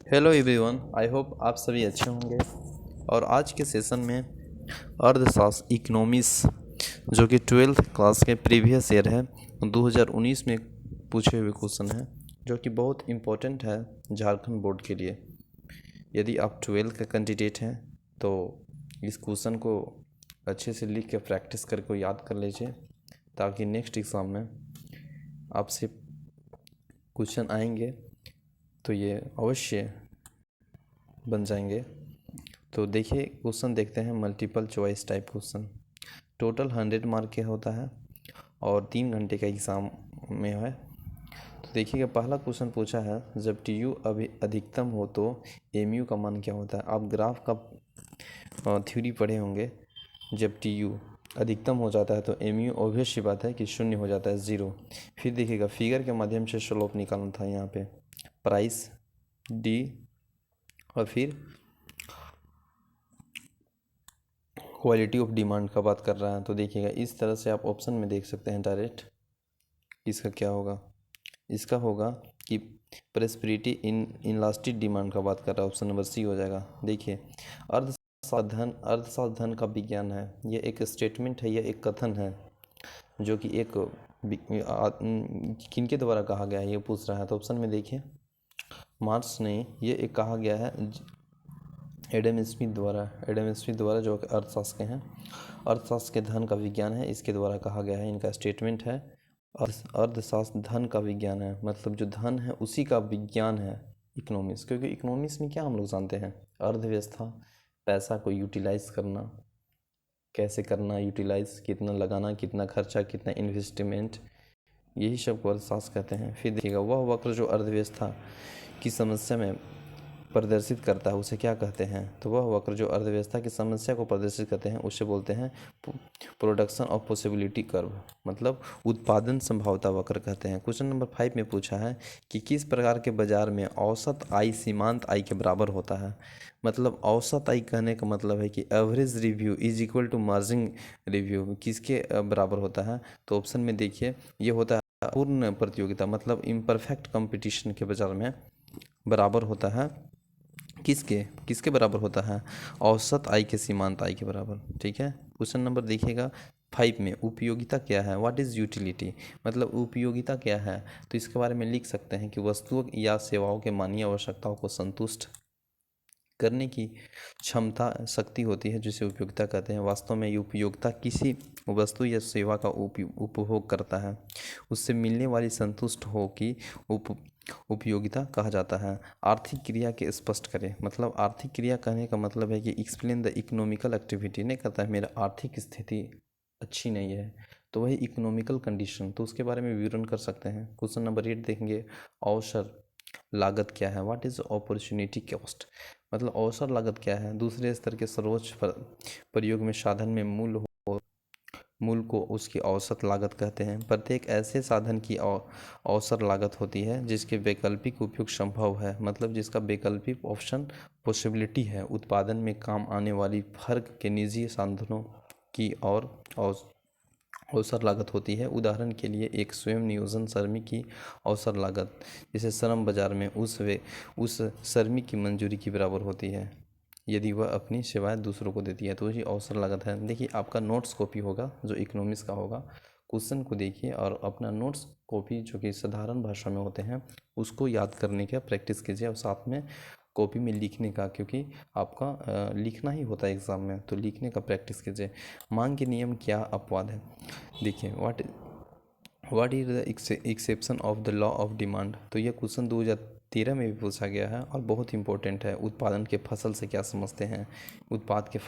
Hello everyone, I hope आप सभी अच्छे होंगे। और आज के सेशन में अर्थशास्त्र इकोनॉमिक्स जो कि 12th क्लास के प्रीवियस ईयर है 2019 में पूछे हुए क्वेश्चन है, जो कि बहुत इम्पोर्टेंट है झारखंड बोर्ड के लिए। यदि आप 12th का कैंडिडेट हैं तो इस क्वेश्चन को अच्छे से लिख के प्रैक्टिस करके याद कर लीजिए, ताकि नेक्स्ट एग्ज़ाम में आपसे क्वेश्चन आएंगे तो ये अवश्य बन जाएंगे। तो देखिए, क्वेश्चन देखते हैं। Multiple choice type question, total 100 mark का होता है और 3 घंटे का एग्ज़ाम में है। तो देखिएगा, पहला क्वेश्चन पूछा है, जब टी यू अभी अधिकतम हो तो एम यू का मान क्या होता है। आप ग्राफ का थ्योरी पढ़े होंगे। जब टी यू अधिकतम हो जाता है तो एम यू ऑब्वियस सी बात है कि शून्य हो जाता है, ज़ीरो। फिर देखिएगा, फिगर के माध्यम से स्लोप निकालना था यहाँ पे, प्राइस डी, और फिर क्वालिटी ऑफ डिमांड का बात कर रहा है। तो देखिएगा, इस तरह से आप ऑप्शन में देख सकते हैं डायरेक्ट। इसका क्या होगा, इसका होगा कि प्रेस्पेरिटी इन इनलास्टिक डिमांड का बात कर रहा है। ऑप्शन नंबर सी हो जाएगा। देखिए, अर्थशास्त्र धन का विज्ञान है, ये एक स्टेटमेंट है, ये एक कथन है, जो कि एक किनके द्वारा कहा गया है ये पूछ रहा है। तो ऑप्शन में देखिए, मार्क्स ने ये एक कहा गया है एडम स्मिथ द्वारा जो अर्थशास्त्र के हैं। अर्थशास्त्र के धन का विज्ञान है, इसके द्वारा कहा गया है, इनका स्टेटमेंट है। अर्थशास्त्र धन का विज्ञान है, मतलब जो धन है उसी का विज्ञान है इकोनॉमिक्स। क्योंकि इकोनॉमिक्स में क्या हम लोग जानते हैं, अर्थव्यवस्था, पैसा को यूटिलाइज करना, कैसे करना यूटिलाइज, कितना लगाना, कितना खर्चा, कितना इन्वेस्टमेंट, यही सब को अर्थशास्त्र कहते हैं। फिर देखिएगा, वह वक्र जो अर्थव्यवस्था की समस्या में प्रदर्शित करता है उसे क्या कहते हैं। तो वह वक्र जो अर्थव्यवस्था की समस्या को प्रदर्शित करते हैं उसे बोलते हैं प्रोडक्शन ऑफ पॉसिबिलिटी कर्व, मतलब उत्पादन संभावता वक्र कहते हैं। क्वेश्चन नंबर 5 में पूछा है कि किस प्रकार के बाजार में औसत आय सीमांत आय के बराबर होता है। मतलब औसत आय कहने का मतलब है कि average review is equal to margin review किसके बराबर होता है। तो ऑप्शन में देखिए, ये होता है पूर्ण प्रतियोगिता, मतलब इम्परफेक्ट कंपटीशन के बाजार में बराबर होता है। किसके किसके बराबर होता है, औसत आय के सीमांत आय के बराबर। ठीक है। क्वेश्चन नंबर देखिएगा 5 में, उपयोगिता क्या है, व्हाट इज़ यूटिलिटी, मतलब उपयोगिता क्या है। तो इसके बारे में लिख सकते हैं कि वस्तुओं या सेवाओं के मानवीय आवश्यकताओं को संतुष्ट करने की क्षमता, शक्ति होती है, जिसे उपयोगिता कहते हैं। वास्तव में ये उपयोगिता किसी वस्तु या सेवा का उपभोग करता है, उससे मिलने वाली संतुष्ट हो कि उपयोगिता कहा जाता है। आर्थिक क्रिया के स्पष्ट करें, मतलब आर्थिक क्रिया कहने का मतलब है कि एक्सप्लेन द इकोनॉमिकल एक्टिविटी, नहीं कहता है मेरा आर्थिक स्थिति अच्छी नहीं है, तो वही इकोनॉमिकल कंडीशन, तो उसके बारे में विवरण कर सकते हैं। क्वेश्चन नंबर 8 देखेंगे, अवसर लागत क्या है, व्हाट इज़ अपॉर्चुनिटी कॉस्ट, मतलब अवसर लागत क्या है। दूसरे स्तर के सर्वोच्च प्रयोग में साधन में मूल को उसकी औसत लागत कहते हैं। प्रत्येक ऐसे साधन की औसत लागत होती है जिसके वैकल्पिक उपयोग संभव है, मतलब जिसका वैकल्पिक ऑप्शन पॉसिबिलिटी है। उत्पादन में काम आने वाली फर्क के निजी साधनों की और अवसर लागत होती है। उदाहरण के लिए, एक स्वयं नियोजन श्रमिक की अवसर लागत, जैसे श्रम बाजार में उस श्रमिक की मंजूरी के बराबर होती है यदि वह अपनी सेवाएं दूसरों को देती है, तो ये अवसर लागत है। देखिए, आपका नोट्स कॉपी होगा जो इकोनॉमिक्स का होगा, क्वेश्चन को देखिए और अपना नोट्स कॉपी जो कि साधारण भाषा में होते हैं उसको याद करने का प्रैक्टिस कीजिए, और साथ में कॉपी में लिखने का, क्योंकि आपका लिखना ही होता है एग्ज़ाम में, तो लिखने का प्रैक्टिस कीजिए। मांग के नियम क्या अपवाद है। देखिए, what is the exception of the law of demand, तो यह क्वेश्चन 2013 में भी पूछा गया है और बहुत इंपॉर्टेंट है। उत्पादन के फसल से क्या समझते हैं, उत्पाद के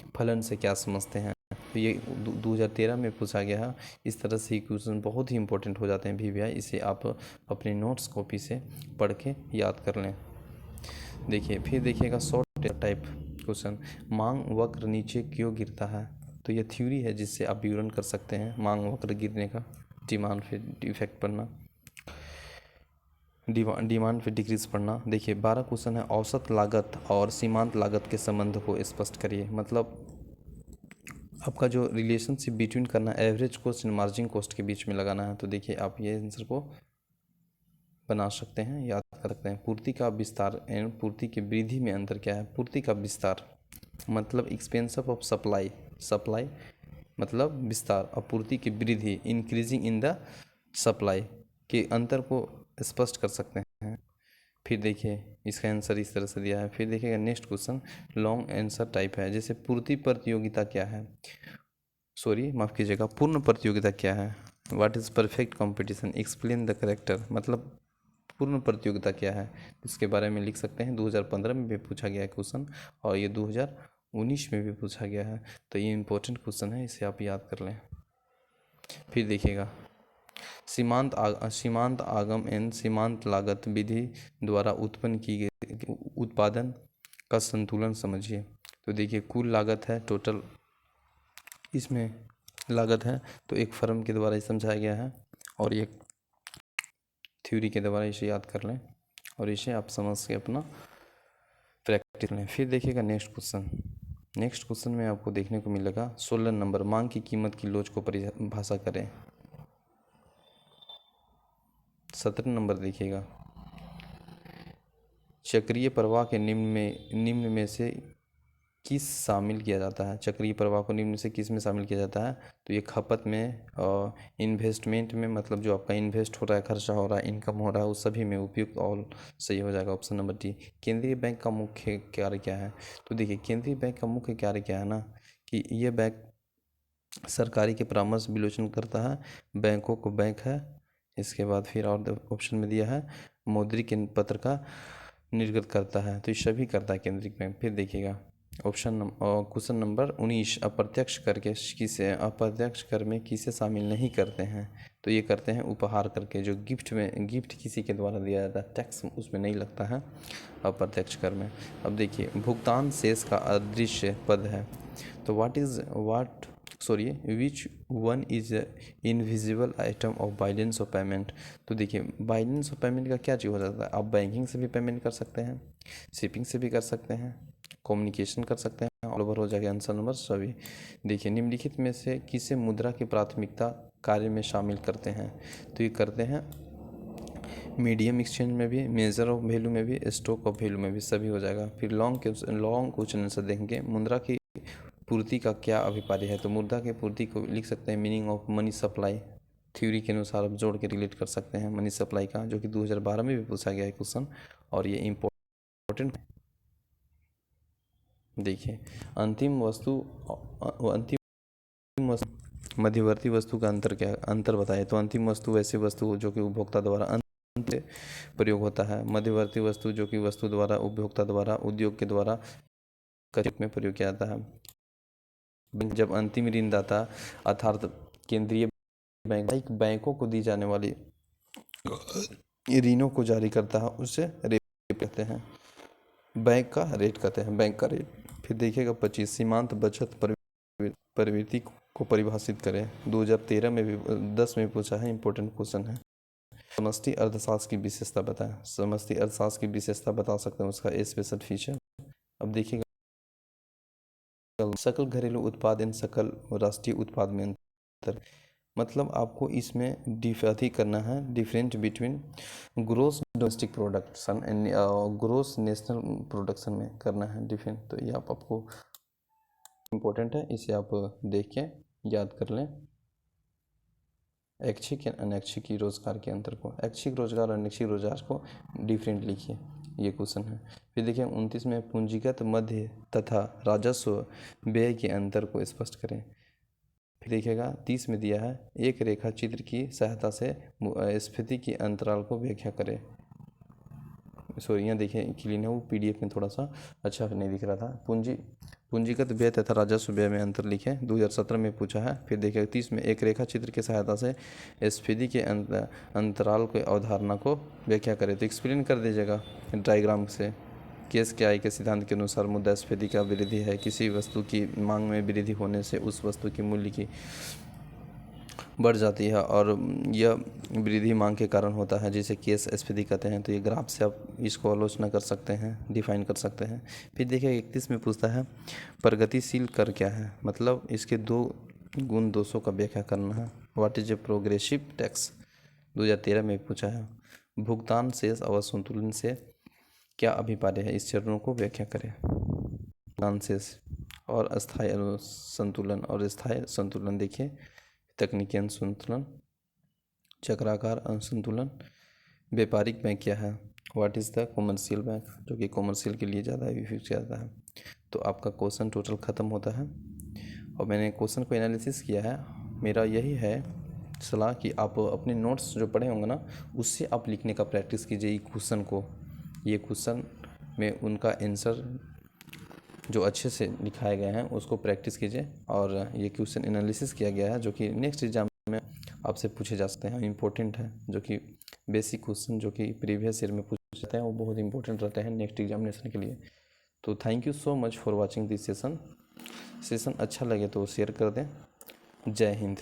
फलन से क्या समझते हैं, तो ये 2013 में पूछा गया है। इस तरह से क्वेश्चन बहुत ही इंपॉर्टेंट हो जाते हैं भी भैया, इसे आप अपने नोट्स कॉपी से पढ़ के याद कर लें। देखिए, फिर देखिएगा शॉर्ट टाइप क्वेश्चन, मांग वक्र नीचे क्यों गिरता है। तो ये थ्योरी है जिससे आप विवरण कर सकते हैं मांग वक्र गिरने का। डिमांड पे इफेक्ट पड़ना, डिमांड पे डिक्रीज पड़ना। देखिए, 12 क्वेश्चन है, औसत लागत और सीमांत लागत के संबंध को स्पष्ट करिए, मतलब आपका जो रिलेशनशिप बिटवीन करना average cost and margin cost के बीच में लगाना है। तो देखिए, आप ये आंसर को बना सकते हैं, याद कर सकते हैं। पूर्ति का विस्तार एवं पूर्ति की वृद्धि में अंतर क्या है? पूर्ति का विस्तार मतलब एक्सपेंशन ऑफ सप्लाई, सप्लाई मतलब विस्तार, और पूर्ति की वृद्धि इंक्रीजिंग इन द सप्लाई के अंतर को स्पष्ट कर सकते हैं। फिर देखिए इसका आंसर इस तरह से दिया है। फिर देखिएगा next question long answer type है, जैसे पूर्ति प्रतियोगिता क्या है, सॉरी माफ़ कीजिएगा, पूर्ण प्रतियोगिता क्या है? What is perfect competition, explain the character, मतलब पूर्ण प्रतियोगिता क्या है, इसके बारे में लिख सकते हैं। 2015 में भी पूछा गया है क्वेश्चन, और ये 2019 में भी पूछा गया है, तो ये इंपॉर्टेंट क्वेश्चन है, इसे आप याद कर लें। फिर देखिएगा सीमांत आगम एवं सीमांत लागत विधि द्वारा उत्पन्न की गई उत्पादन का संतुलन समझिए। तो देखिए कुल लागत है, टोटल इसमें लागत है, तो एक फर्म के द्वारा समझाया गया है, और ये थ्योरी के द्वारा इसे याद कर लें, और इसे आप समझ के अपना प्रैक्टिस लें। फिर देखिएगा नेक्स्ट क्वेश्चन। नेक्स्ट क्वेश्चन में आपको देखने को मिलेगा 16 नंबर, मांग की कीमत की लोच को परिभाषा करें। 17 नंबर देखिएगा, चक्रीय प्रवाह के निम्न में से किस शामिल किया जाता है? चक्रीय प्रवाह को निम्न से किस में शामिल किया जाता है? तो ये खपत में और इन्वेस्टमेंट में, मतलब जो आपका इन्वेस्ट हो रहा है, खर्चा हो रहा है, इनकम हो रहा है, उस सभी में उपयुक्त ऑल सही हो जाएगा। Option number D. केंद्रीय बैंक का मुख्य कार्य क्या है? तो देखिए केंद्रीय बैंक का मुख्य कार्य क्या है ना, कि ये बैंक सरकारी के परामर्श विलोचन करता है, बैंकों को बैंक है, इसके बाद फिर और ऑप्शन में दिया है मौद्रिक पत्र का निर्गत करता है, तो ये सभी करता है केंद्रीय बैंक। फिर देखिएगा क्वेश्चन नंबर 19, अप्रत्यक्ष कर के किसे, अप्रत्यक्ष कर में किसे शामिल नहीं करते हैं? तो ये करते हैं उपहार करके, जो गिफ्ट किसी के द्वारा दिया जाता है, टैक्स उसमें नहीं लगता है अप्रत्यक्ष कर में। अब देखिए भुगतान शेष का अदृश्य पद है, तो which one is invisible item of balance of payment? तो देखिए बाइलेंस ऑफ पेमेंट का क्या चीज़ हो जाता है? आप बैंकिंग से भी पेमेंट कर सकते हैं, शिपिंग से भी कर सकते हैं, कम्युनिकेशन कर सकते हैं, ऑल ओवर हो जाएगा आंसर नंबर सभी। देखिए निम्नलिखित में से किसे मुद्रा की प्राथमिकता कार्य में शामिल करते हैं? तो ये करते हैं मीडियम एक्सचेंज में भी, मेजर ऑफ वैल्यू में भी, स्टॉक ऑफ वैल्यू में भी, सभी हो जाएगा। फिर लॉन्ग क्वेश्चन आंसर देखेंगे, मुद्रा की पूर्ति का क्या अभिप्राय है? तो मुद्रा की पूर्ति को लिख सकते हैं meaning of money supply, theory के अनुसार आप जोड़ के रिलेट कर सकते हैं मनी सप्लाई का, जो कि 2012 में भी पूछा गया है क्वेश्चन, और ये इम्पोर्टेंट। देखिए अंतिम वस्तु मध्यवर्ती वस्तु का अंतर क्या, अंतर बताए? तो अंतिम वस्तु वैसी वस्तु जो कि उपभोक्ता द्वारा अंत प्रयोग होता है, मध्यवर्ती वस्तु जो कि वस्तु द्वारा उपभोक्ता द्वारा उद्योग के द्वारा कचित में प्रयोग किया जाता है। जब अंतिम ऋणदाता अर्थात केंद्रीय बैंक बैंकों को दी जाने वाली ऋणों को जारी करता है, उसे रेट कहते हैं, बैंक का रेट कहते हैं, बैंक का रेट। फिर देखिएगा 25 सीमांत बचत प्रवृत्ति को परिभाषित करें। 2013 में भी 10 में पूछा है, इंपॉर्टेंट क्वेश्चन है। समष्टि अर्थशास्त्र की विशेषता बताएं। समष्टि अर्थशास्त्र की विशेषता बता सकते हैं, उसका स्पेशल फीचर। अब देखिएगा सकल घरेलू उत्पाद एवं सकल राष्ट्रीय उत्पाद में अंतर, मतलब आपको इसमें डिफरेंट करना है, different between gross domestic production and gross national production में करना है डिफरेंट। तो ये आपको इम्पोर्टेंट है, इसे आप देख के याद कर लें। ऐच्छिक या अनैच्छिक रोजगार के अंतर को, ऐच्छिक रोजगार और अनैच्छिक रोजगार को डिफरेंट लिखिए, ये क्वेश्चन है। फिर देखिए 29 में पूंजीगत मध्य तथा राजस्व व्यय के अंतर को स्पष्ट करें। फिर देखिएगा 30 में दिया है एक रेखा चित्र की सहायता से स्फीति की अंतराल को व्याख्या करें। सॉरी यहाँ देखिए क्लीन है, वो पीडीएफ में थोड़ा सा अच्छा नहीं दिख रहा था। पूंजीगत व्यय तथा राजस्व व्यय में अंतर लिखें, 2017 में पूछा है। फिर देखिए 30 में एक रेखा चित्र की सहायता से स्फीति के अंतराल के अवधारणा को व्याख्या करें। तो एक्सप्लेन कर दीजिएगा डायग्राम से। केस के आई के सिद्धांत के अनुसार मुद्रास्फीति का वृद्धि है, किसी वस्तु की मांग में वृद्धि होने से उस वस्तु की मूल्य की बढ़ जाती है, और यह वृद्धि मांग के कारण होता है, जिसे केस स्फीति कहते हैं। तो ये ग्राफ से आप इसको आलोचना कर सकते हैं, डिफाइन कर सकते हैं। फिर देखिए 31 में पूछता है प्रगतिशील कर क्या है, मतलब इसके दो गुण दोषों का व्याख्या करना है। What is a progressive tax, 2013 में पूछा है। भुगतान शेष असंतुलन से क्या अभिप्राय है? इस चरणों को व्याख्या करें। भुगतान शेष और अस्थायी संतुलन और स्थायी संतुलन देखिए। तकनीकी असंतुलन, चक्राकार असंतुलन। व्यापारिक बैंक क्या है? What is the commercial bank, जो कि कॉमर्शियल के लिए ज़्यादा यूज किया जाता है। तो आपका क्वेश्चन टोटल ख़त्म होता है और मैंने क्वेश्चन को एनालिसिस किया है। मेरा यही है सलाह कि आप अपने नोट्स जो पढ़े होंगे ना, उससे आप लिखने का प्रैक्टिस कीजिए। ये क्वेश्चन में उनका आंसर जो अच्छे से लिखाए गए हैं उसको प्रैक्टिस कीजिए। और ये क्वेश्चन एनालिसिस किया गया है जो कि नेक्स्ट एग्जाम में आपसे पूछे जा सकते हैं, इम्पोर्टेंट है। जो कि बेसिक क्वेश्चन जो कि प्रीवियस ईयर में पूछे जाते हैं वो बहुत इंपॉर्टेंट रहते हैं नेक्स्ट एग्जामिनेशन के लिए। तो thank you so much for watching this session अच्छा लगे तो शेयर कर दें। जय हिंद।